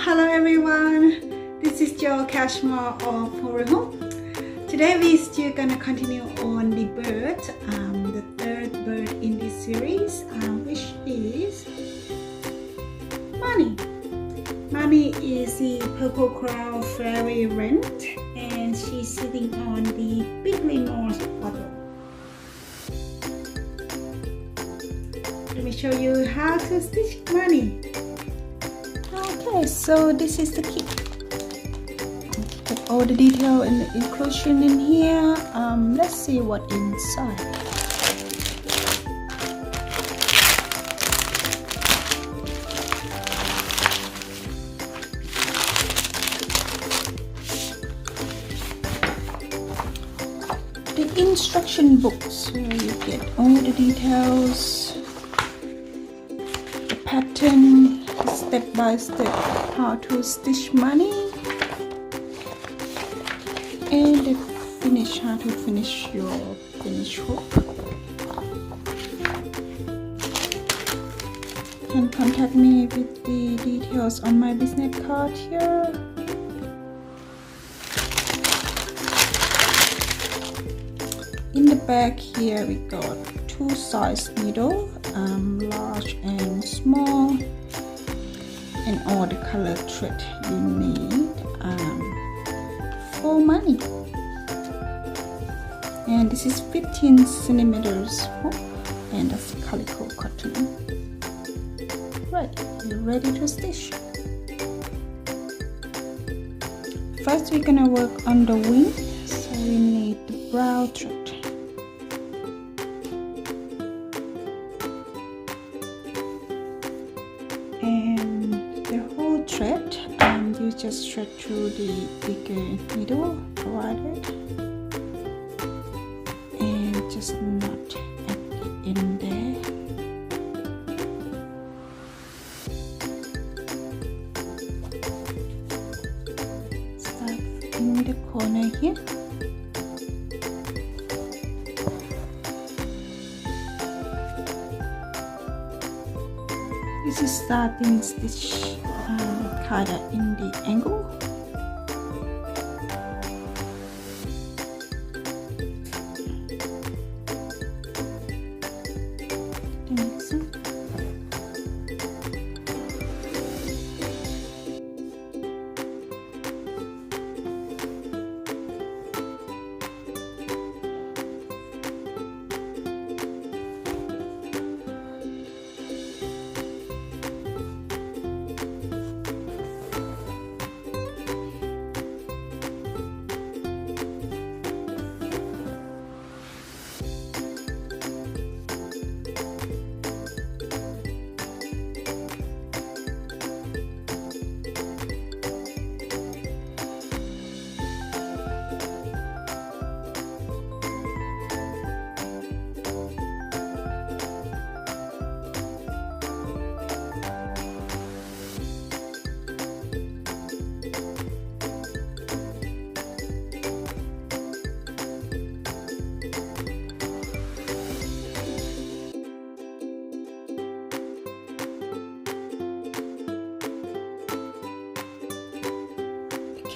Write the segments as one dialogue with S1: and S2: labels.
S1: Hello everyone, this is Jo Cashmore of Hooray Hoop. Today we're still gonna continue on the bird, the third bird in this series, which is Marnie. Marnie is the purple crown fairy wren, and she's sitting on the bigly moss bottle. Let me show you how to stitch Marnie. Okay, so this is the kit. Put all the detail and the inclusion in here. Let's see what inside. The instruction books, where you get all the details, the pattern, step by step how to stitch Marnie, and the finish, how to finish your finished hoop. You can contact me with the details on my business card here. In the back here we got two size needle, large and small, and all the color thread you need for Marnie. And this is 15 centimeters hoop, and that's calico cotton. Right, you're ready to stitch. First we're gonna work on the wing, so we need the brown thread. And the whole thread, you just thread through the bigger needle provided, and just knot at the end there. Start in the corner here. This is starting stitch, kinda in the angle.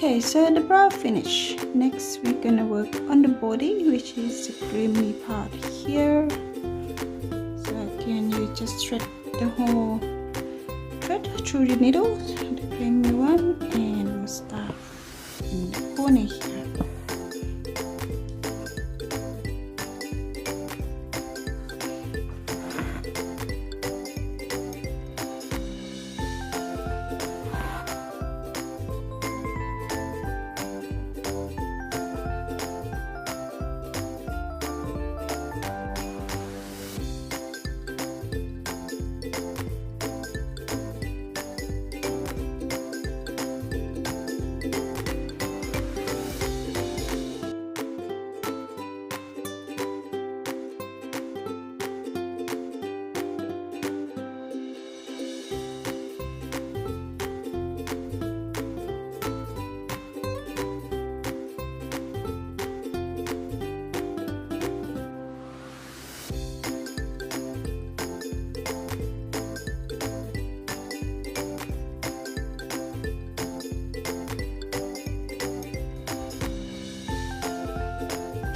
S1: Okay, so the brow finish. Next we're gonna work on the body, which is the creamy part here. So again, you just thread the whole thread through the needle, the creamy one, and we'll start in the corner here.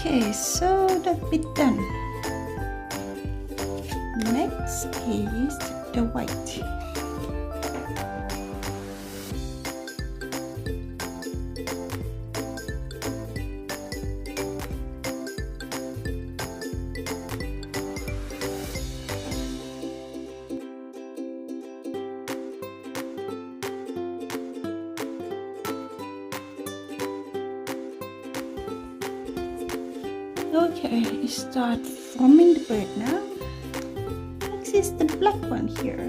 S1: Okay, so that bit done. Next is the white. Okay, start forming the bird now. Next is the black one here.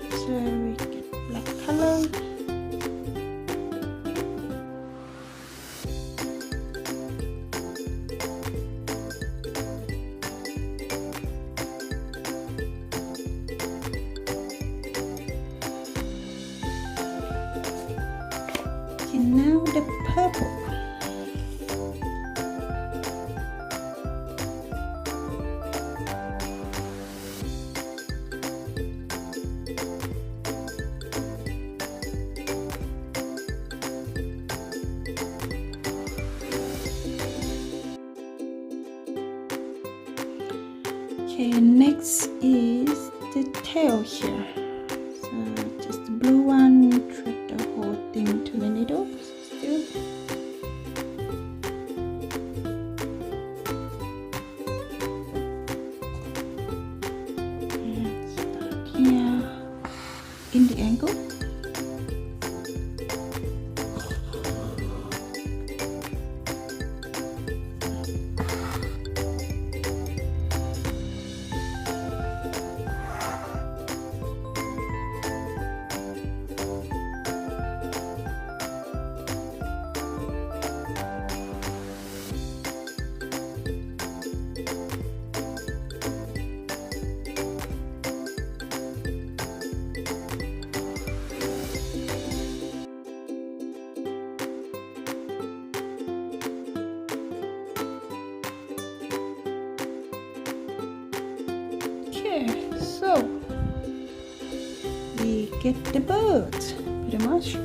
S1: So we get black color. Okay, now the purple. Okay, next is the tail here. So just the blue one, thread the whole thing to the needle still. And start here in the angle. Okay, so we get the bird pretty much.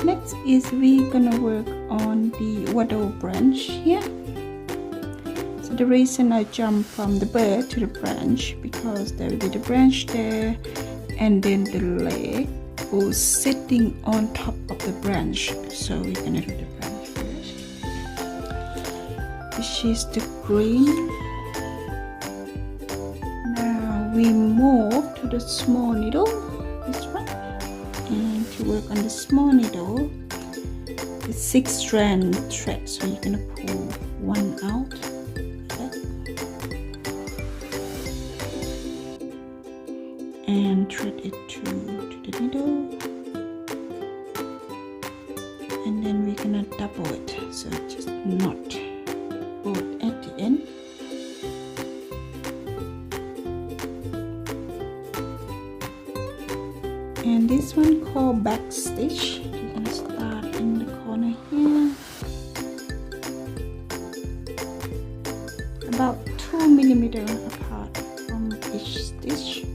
S1: Next is we gonna work on the water branch here. So the reason I jump from the bird to the branch because there will be the branch there, and then the leg was sitting on top of the branch. So we're gonna do the branch first, which is the green. We move to the small needle, this one, and to work on the small needle, it's 6 strand thread, so you're gonna pull one out, okay, and thread it to the needle, and then we're gonna double it, so just knot both at the end. And this one called back stitch. You're gonna start in the corner here, about 2 millimeters apart from each stitch.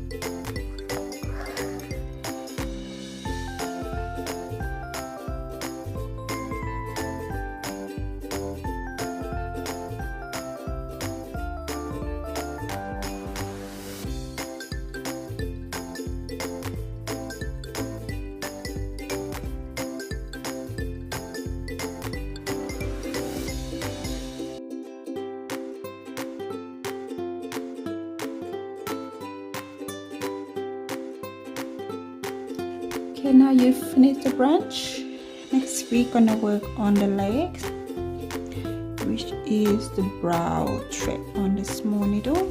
S1: Okay, now you finish the branch. Next we're gonna work on the legs, which is the brown thread on the small needle.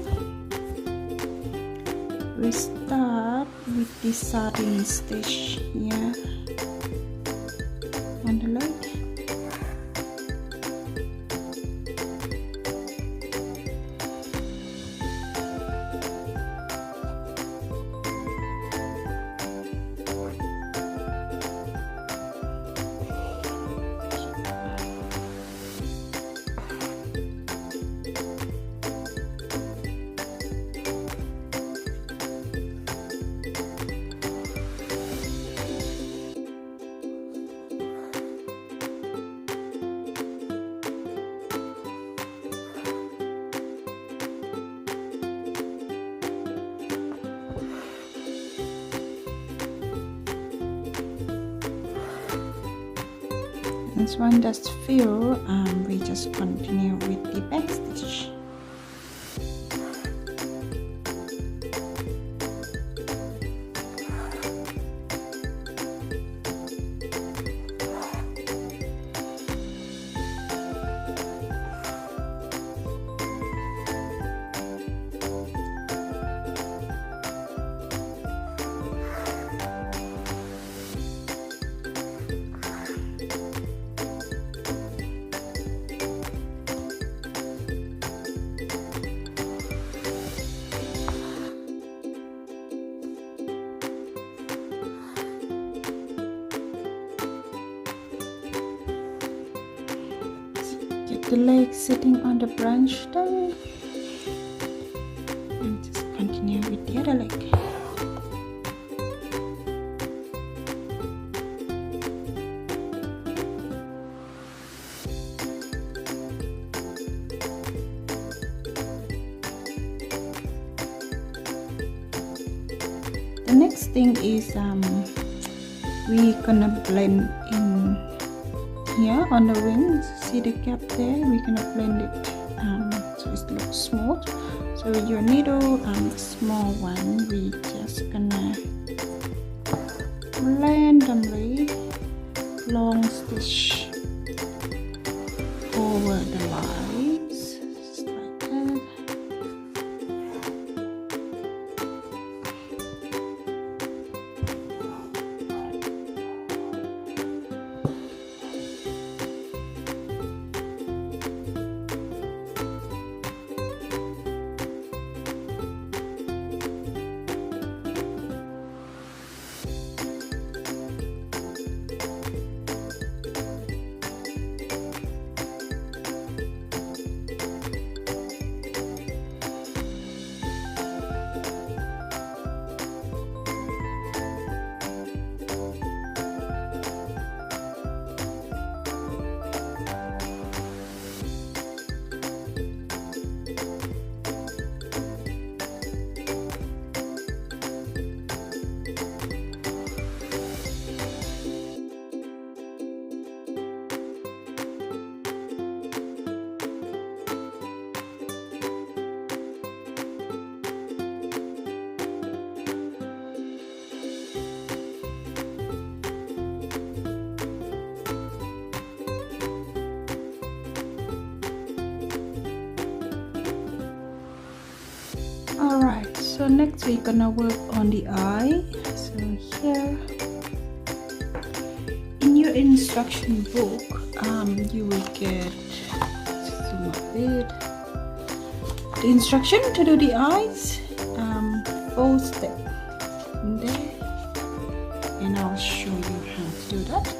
S1: We start with the satin stitch here on the leg. And once that's filled, we just continue with the back stitch. Get the leg sitting on the branch there, and just continue with the other leg. The next thing is we gonna blend in here on the wings. See the gap there? We're gonna blend it so it looks smooth. So with your needle, the small one, we just gonna randomly long stitch over the lines, just like that. Alright, so next we're gonna work on the eye. So here in your instruction book, you will get, zoom a bit, the instruction to do the eyes, 4 steps in there, and I'll show you how to do that.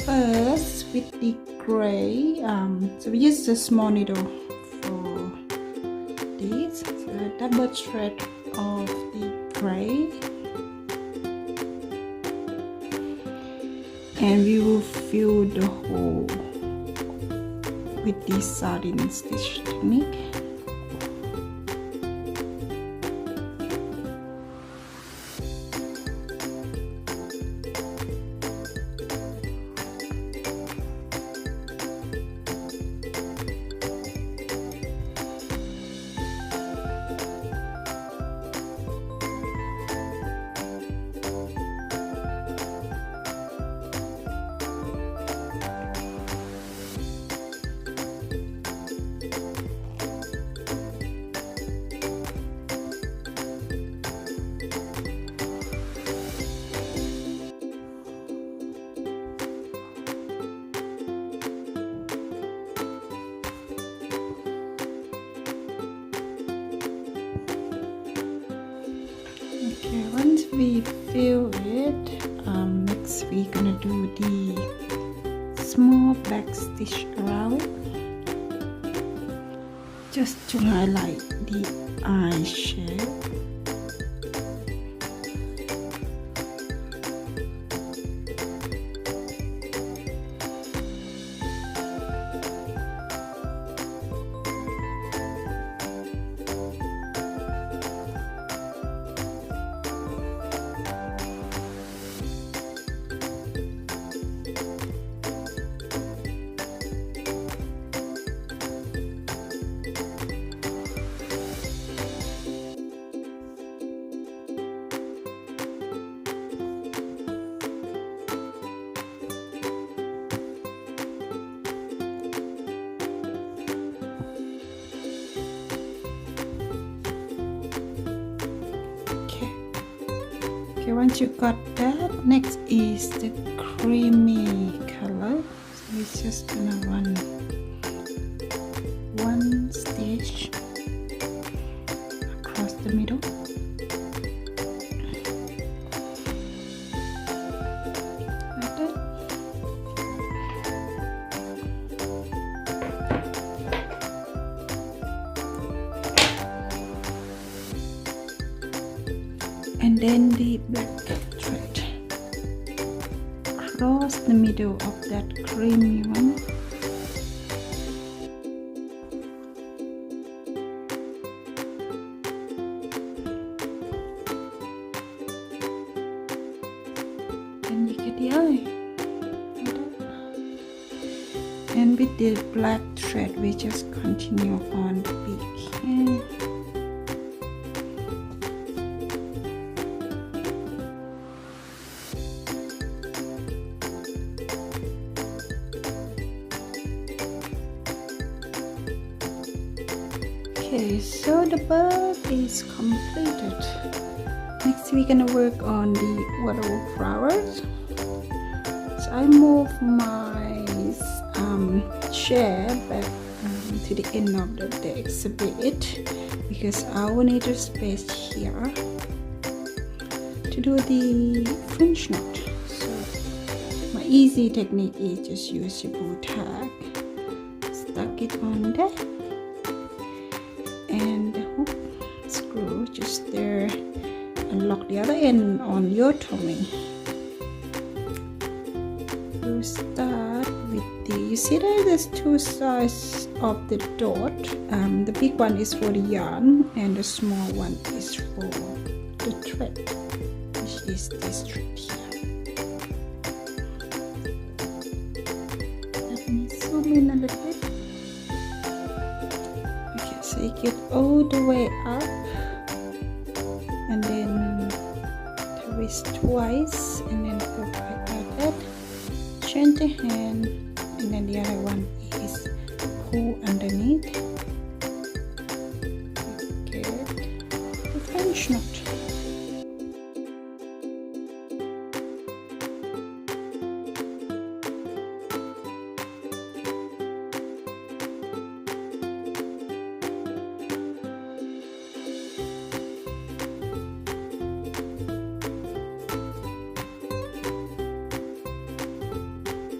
S1: First, with the gray, so we use the small needle for this, so a double thread of the gray, and we will fill the hole with the sardine stitch technique. Okay, once we fill it, next we're gonna do the small back stitch around just to highlight the eye shape. once you got that, next is the creamy color. So it's just gonna run one stitch across the middle. Like that. And then the black thread across the middle of that creamy one. Then you get the eye. And with the black thread, we just continue on the beak here. Okay, so the bird is completed. Next we're gonna work on the waterflowers. So I move my chair back to the end of the desk a bit because I will need a space here to do the French knot. So my easy technique is just use your bow tag, stuck it on there, and the hook screw just there, and lock the other end on your tummy. You start with the, you see there's two sides of the dot. The big one is for the yarn and the small one is for the thread, which is this thread here. Let me zoom in a little bit. Okay, so you get all the way up and then twist twice and then go back like that. Change the hand, and then the other one is pull underneath. Get the French knot.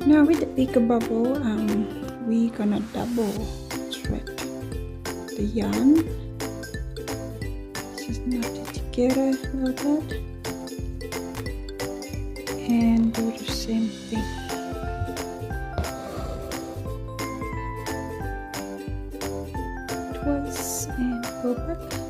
S1: Now with the bigger bubble, we're gonna double thread the yarn. Just knot it together like that, and do the same thing. Twice and go back.